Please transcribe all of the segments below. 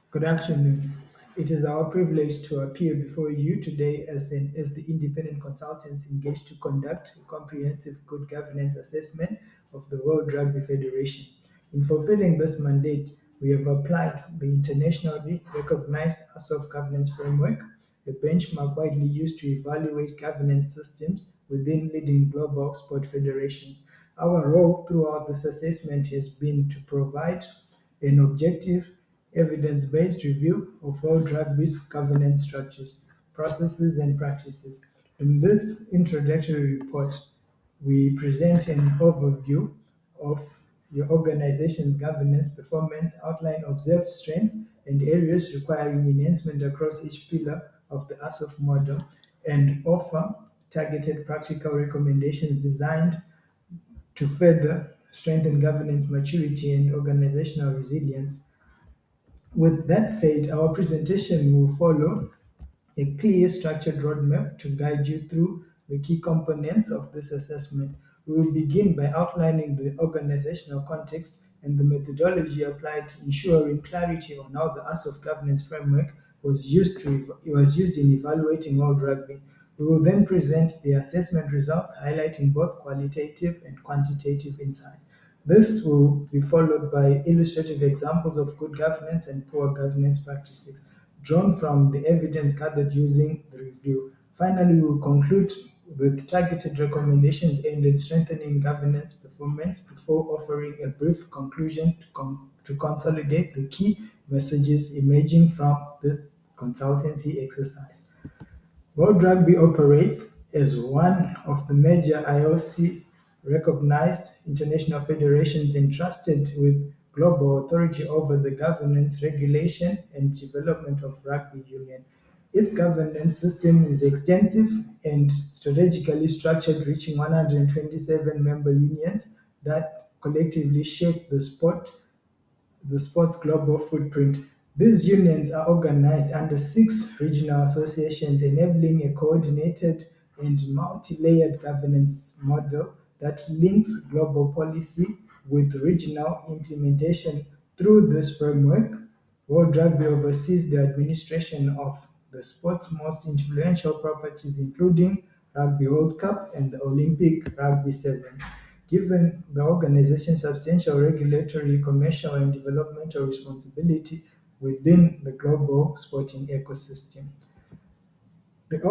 Good afternoon. It is our privilege to appear before you today as the independent consultants engaged to conduct a comprehensive good governance assessment of the World Rugby Federation. In fulfilling this mandate, we have applied the internationally recognized ASOIF governance framework, a benchmark widely used to evaluate governance systems within leading global sport federations. Our role throughout this assessment has been to provide an objective, evidence-based review of World Rugby's governance structures, processes, and practices. In this introductory report, we present an overview of your organization's governance performance, outline observed strengths and areas requiring enhancement across each pillar of the ASOF model, and offer targeted practical recommendations designed to further strengthen governance maturity and organizational resilience. With that said, our presentation will follow a clear, structured roadmap to guide you through the key components of this assessment. We will begin by outlining the organizational context and the methodology applied, ensuring clarity on how the ASOF governance framework was used in evaluating World Rugby. We will then present the assessment results, highlighting both qualitative and quantitative insights. This will be followed by illustrative examples of good governance and poor governance practices drawn from the evidence gathered using the review. Finally, we will conclude with targeted recommendations aimed at strengthening governance performance before offering a brief conclusion to consolidate the key messages emerging from the consultancy exercise. World Rugby operates as one of the major IOC recognized international federations entrusted with global authority over the governance, regulation, and development of rugby union. Its governance system is extensive and strategically structured, reaching 127 member unions that collectively shape the sport's global footprint. These unions are organized under six regional associations, enabling a coordinated and multi-layered governance model that links global policy with regional implementation. Through this framework, World Rugby oversees the administration of the sport's most influential properties, including Rugby World Cup and the Olympic Rugby Sevens. Given the organization's substantial regulatory, commercial, and developmental responsibility within the global sporting ecosystem. The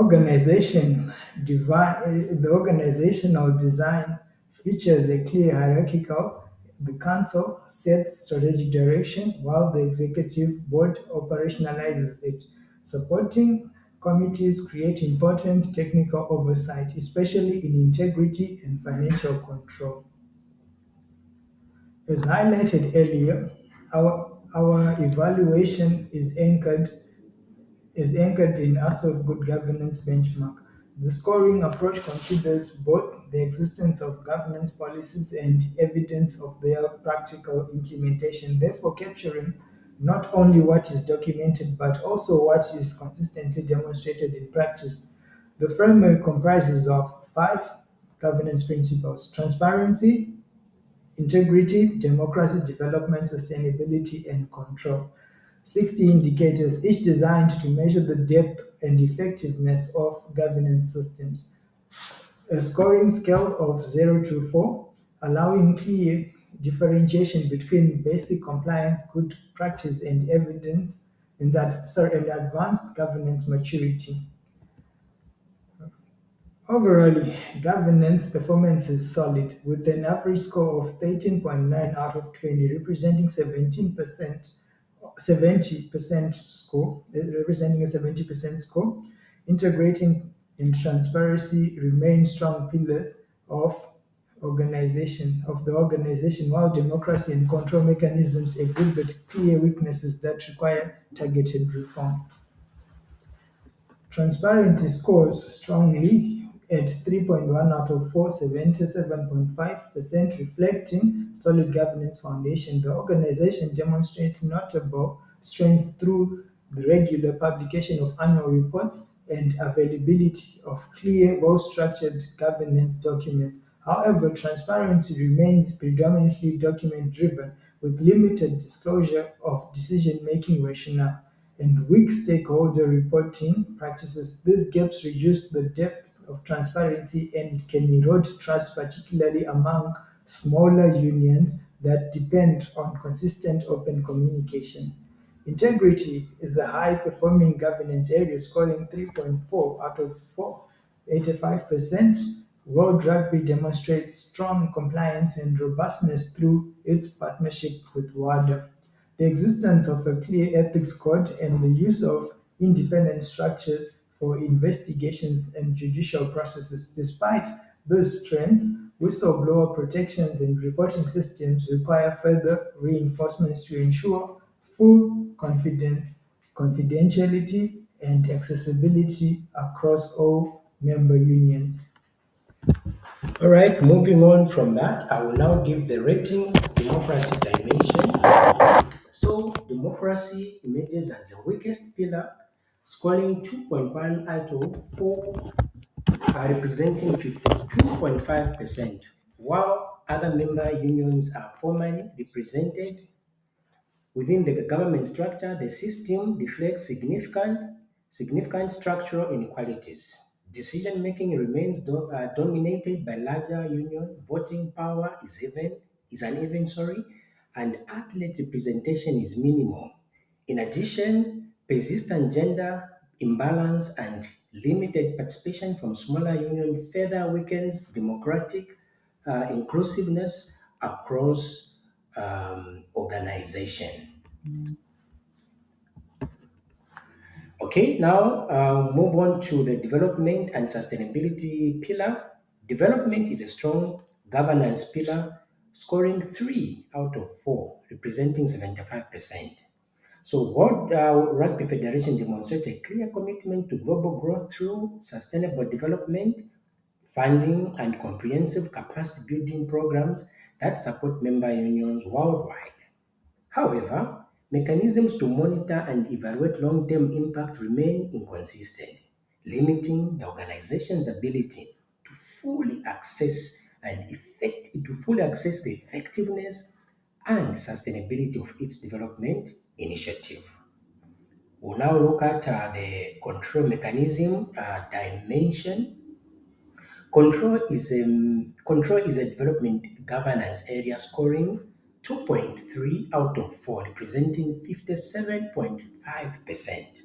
organizational design features a clear hierarchical. The council sets strategic direction while the executive board operationalizes it. Supporting committees create important technical oversight, especially in integrity and financial control. As highlighted earlier, our evaluation is anchored in ASOF Good Governance benchmark. The scoring approach considers both the existence of governance policies and evidence of their practical implementation, therefore capturing not only what is documented but also what is consistently demonstrated in practice. The framework comprises of five governance principles: transparency, integrity, democracy, development, sustainability, and control. 60 indicators, each designed to measure the depth and effectiveness of governance systems. A scoring scale of 0 to 4, allowing clear differentiation between basic compliance, good practice, and evidence, and advanced governance maturity. Overall, governance performance is solid, with an average score of 13.9 out of 20, representing 70% score, representing a 70% score. Integrating and transparency remain strong pillars of the organization, while democracy and control mechanisms exhibit clear weaknesses that require targeted reform. Transparency scores strongly at 3.1 out of 4, 77.5%, reflecting solid governance foundation. The organization demonstrates notable strength through the regular publication of annual reports and availability of clear, well-structured governance documents. However, transparency remains predominantly document-driven, with limited disclosure of decision-making rationale and weak stakeholder reporting practices. These gaps reduce the depth of transparency and can erode trust, particularly among smaller unions that depend on consistent open communication. Integrity is a high-performing governance area, scoring 3.4 out of 4, 85%. World Rugby demonstrates strong compliance and robustness through its partnership with WADA. The existence of a clear ethics code and the use of independent structures for investigations and judicial processes. Despite these strengths, whistleblower protections and reporting systems require further reinforcements to ensure full confidence, confidentiality, and accessibility across all member unions. All right, moving on from that, I will now give the rating of democracy dimension. So, democracy emerges as the weakest pillar, scoring 2.1 out of 4, representing 52.5%, while other member unions are formally represented within the government structure. The system reflects significant structural inequalities. Decision making remains dominated by larger union. Voting power is uneven, and athlete representation is minimal. In addition, persistent gender imbalance and limited participation from smaller unions further weakens democratic inclusiveness across organization. Okay, now move on to the development and sustainability pillar. Development is a strong governance pillar, scoring 3 out of 4, representing 75%. So, World Rugby Federation demonstrates a clear commitment to global growth through sustainable development, funding, and comprehensive capacity building programs that support member unions worldwide. However, mechanisms to monitor and evaluate long-term impact remain inconsistent, limiting the organization's ability to fully assess the effectiveness and sustainability of its development initiative. We'll now look at the control mechanism dimension. Control is a development governance area, scoring 2.3 out of 4, representing 57.5%.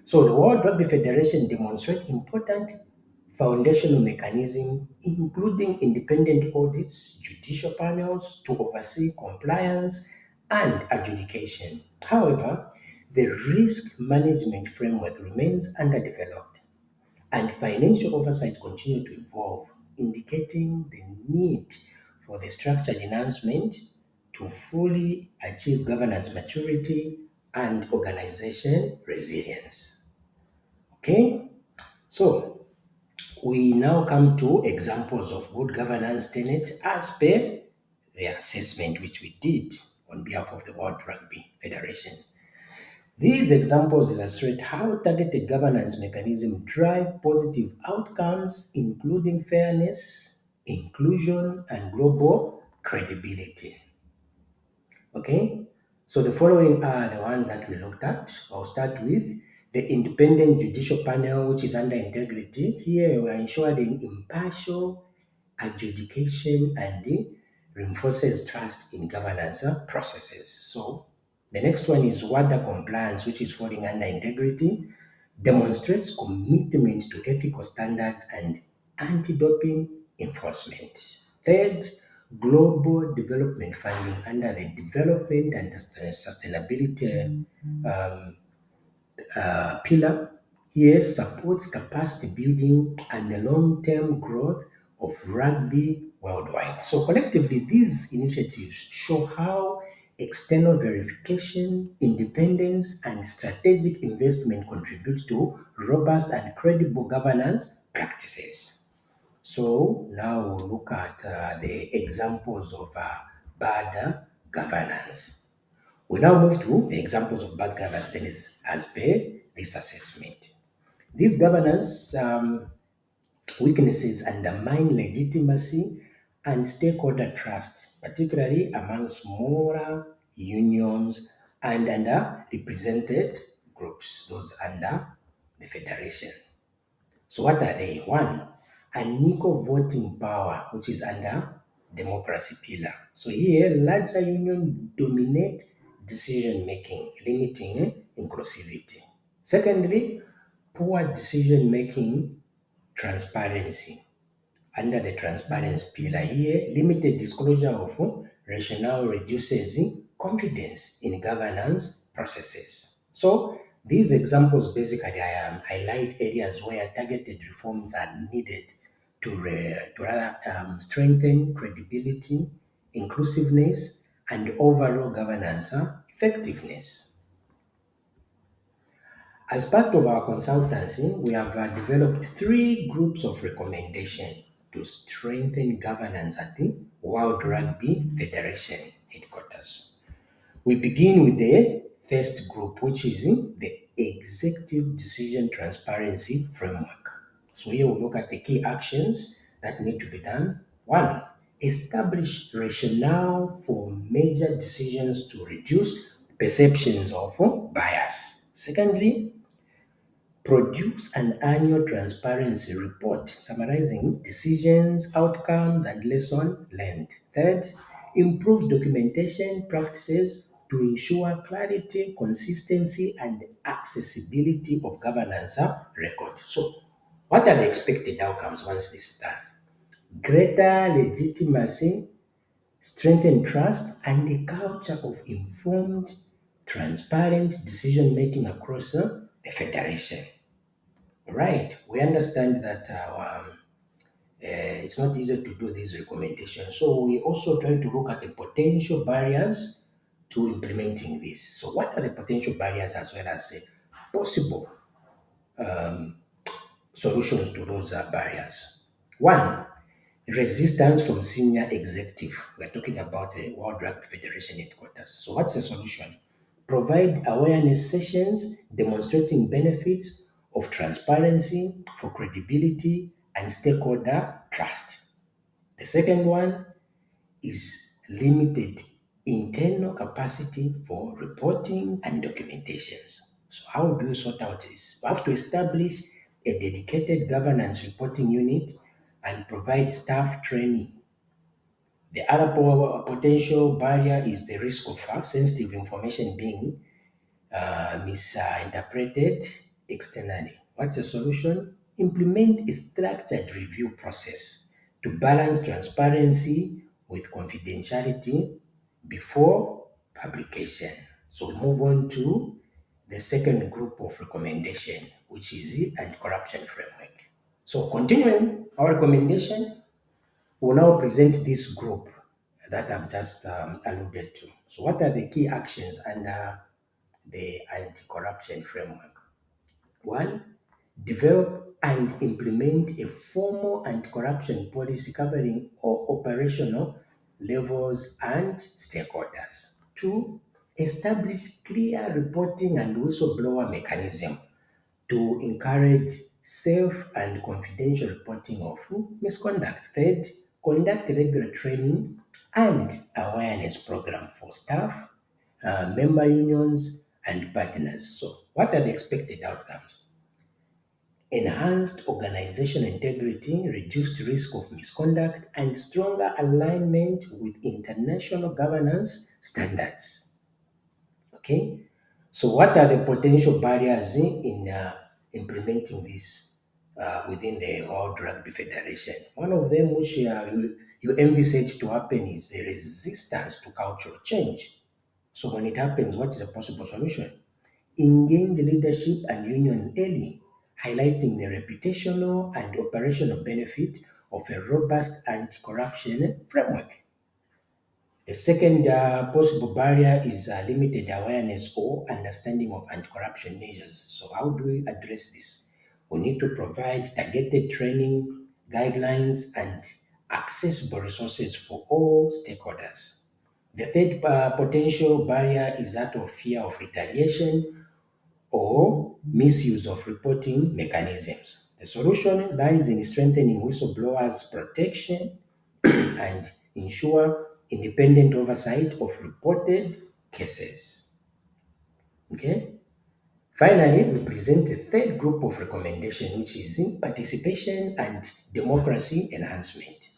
So the World Rugby Federation demonstrates important foundational mechanisms, including independent audits, judicial panels to oversee compliance and adjudication. However, the risk management framework remains underdeveloped, and financial oversight continue to evolve, indicating the need for the structured enhancement to fully achieve governance maturity and organization resilience. Okay, so we now come to examples of good governance tenets as per the assessment which we did on behalf of the World Rugby Federation. These examples illustrate how targeted governance mechanisms drive positive outcomes, including fairness, inclusion, and global credibility. Okay, so the following are the ones that we looked at. I'll start with the independent judicial panel, which is under integrity. Here we are ensuring impartial adjudication and reinforces trust in governance processes. So the next one is WADA compliance, which is falling under integrity, demonstrates commitment to ethical standards and anti-doping enforcement. Third, global development funding under the development and sustainability pillar here supports capacity building and the long-term growth of rugby worldwide. So collectively, these initiatives show how external verification, independence, and strategic investment contribute to robust and credible governance practices. So now we'll look at the examples of bad governance. We now move to the examples of bad governance tennis as per this assessment. These governance weaknesses undermine legitimacy and stakeholder trust, particularly among smaller unions and underrepresented groups, those under the federation. So what are they? One, an equal voting power, which is under democracy pillar. So here, larger union dominate decision making, limiting inclusivity. Secondly, poor decision making transparency. Under the transparency pillar here, limited disclosure of rationale reduces confidence in governance processes. So these examples basically highlight areas where targeted reforms are needed to rather strengthen credibility, inclusiveness, and overall governance effectiveness. As part of our consultancy, we have developed three groups of recommendation to strengthen governance at the World Rugby Federation headquarters. We begin with the first group, which is the Executive Decision Transparency Framework. So here we look at the key actions that need to be done. One, establish rationale for major decisions to reduce perceptions of bias. Secondly, produce an annual transparency report summarizing decisions, outcomes, and lessons learned. Third, improve documentation practices to ensure clarity, consistency, and accessibility of governance record. So, what are the expected outcomes once this is done? Greater legitimacy, strengthen trust, and a culture of informed, transparent decision making across the federation. Right. We understand that it's not easy to do these recommendations. So we also try to look at the potential barriers to implementing this. So what are the potential barriers as well as possible solutions to those barriers? One, resistance from senior executive. We're talking about the World Rugby Federation headquarters. So what's the solution? Provide awareness sessions demonstrating benefits of transparency for credibility and stakeholder trust. The second one is limited internal capacity for reporting and documentations. So how do you sort out this? We have to establish a dedicated governance reporting unit and provide staff training. The other potential barrier is the risk of sensitive information being misinterpreted externally. What's the solution? Implement a structured review process to balance transparency with confidentiality before publication. So we move on to the second group of recommendation, which is the anti-corruption framework. So continuing our recommendation, we'll now present this group that I've just alluded to. So what are the key actions under the anti-corruption framework? One, develop and implement a formal anti-corruption policy covering all operational levels and stakeholders. Two, establish clear reporting and whistleblower mechanism to encourage safe and confidential reporting of misconduct. Third, conduct regular training and awareness program for staff, member unions, and partners. So, what are the expected outcomes? Enhanced organizational integrity, reduced risk of misconduct, and stronger alignment with international governance standards. Okay, so what are the potential barriers in implementing this within the World Rugby Federation? One of them, which you envisage to happen, is the resistance to cultural change. So when it happens, what is a possible solution? Engage leadership and union early, highlighting the reputational and operational benefit of a robust anti-corruption framework. The second possible barrier is limited awareness or understanding of anti-corruption measures. So how do we address this? We need to provide targeted training, guidelines, and accessible resources for all stakeholders. The third potential barrier is that of fear of retaliation or misuse of reporting mechanisms. The solution lies in strengthening whistleblowers' protection, and ensure independent oversight of reported cases. Okay. Finally, we present the third group of recommendation, which is in participation and democracy enhancement.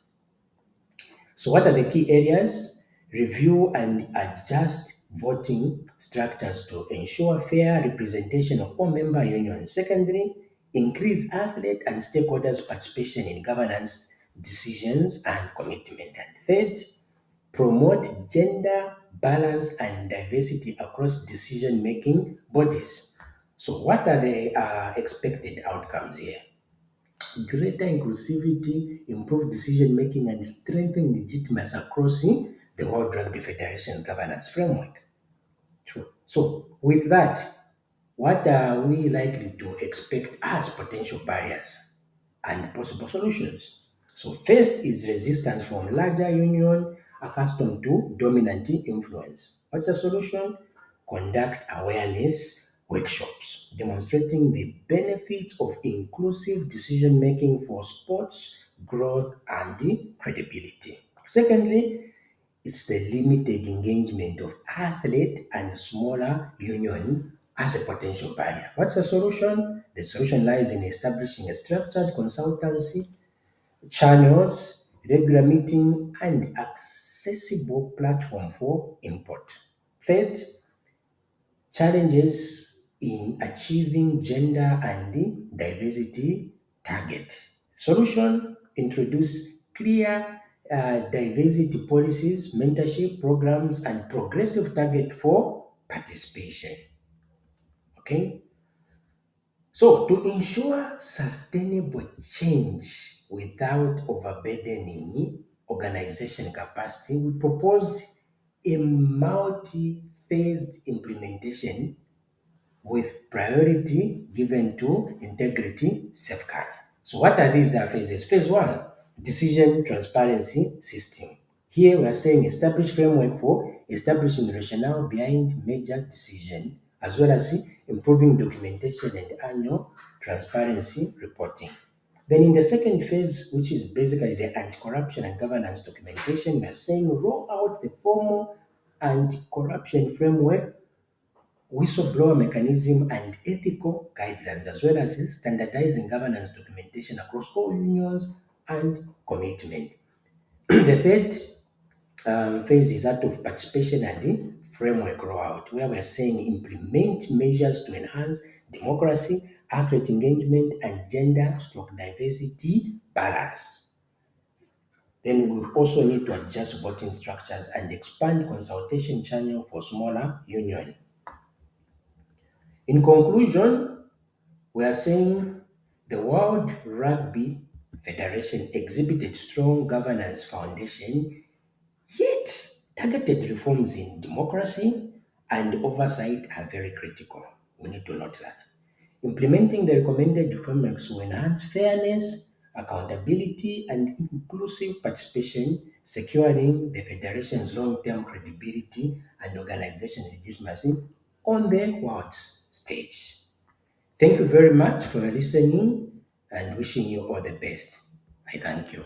So, what are the key areas? Review and adjust voting structures to ensure fair representation of all member unions. Secondly, increase athlete and stakeholders' participation in governance decisions and commitment. And third, promote gender balance and diversity across decision making bodies. So, what are the expected outcomes here? Greater inclusivity, improved decision making, and strengthen legitimacy across the World Rugby Federation's governance framework. True. So, with that, what are we likely to expect as potential barriers and possible solutions? So, first is resistance from larger union accustomed to dominant influence. What's the solution? Conduct awareness workshops demonstrating the benefits of inclusive decision making for sports growth and the credibility. Secondly, it's the limited engagement of athlete and smaller union as a potential barrier. What's the solution? The solution lies in establishing a structured consultancy, channels, regular meeting, and accessible platform for input. Third, challenges in achieving gender and diversity target. Solution: introduce clear diversity policies, mentorship programs, and progressive target for participation. Okay. So to ensure sustainable change without overburdening organization capacity, we proposed a multi-phased implementation with priority given to integrity safeguard. So what are these phases? Phase one, decision transparency system. Here we are saying establish framework for establishing rationale behind major decision as well as improving documentation and annual transparency reporting. Then in the second phase, which is basically the anti-corruption and governance documentation, we are saying roll out the formal anti-corruption framework, whistleblower mechanism, and ethical guidelines, as well as standardizing governance documentation across all unions and commitment. The third phase is that of participation and the framework rollout, where we're saying implement measures to enhance democracy, athlete engagement, and gender stroke diversity balance. Then we also need to adjust voting structures and expand consultation channel for smaller union. In conclusion, we are saying the World Rugby Federation exhibited strong governance foundation, yet targeted reforms in democracy and oversight are very critical. We need to note that. Implementing the recommended frameworks will enhance fairness, accountability, and inclusive participation, securing the Federation's long-term credibility and organizational legitimacy on the world stage. Thank you very much for listening and wishing you all the best. I thank you.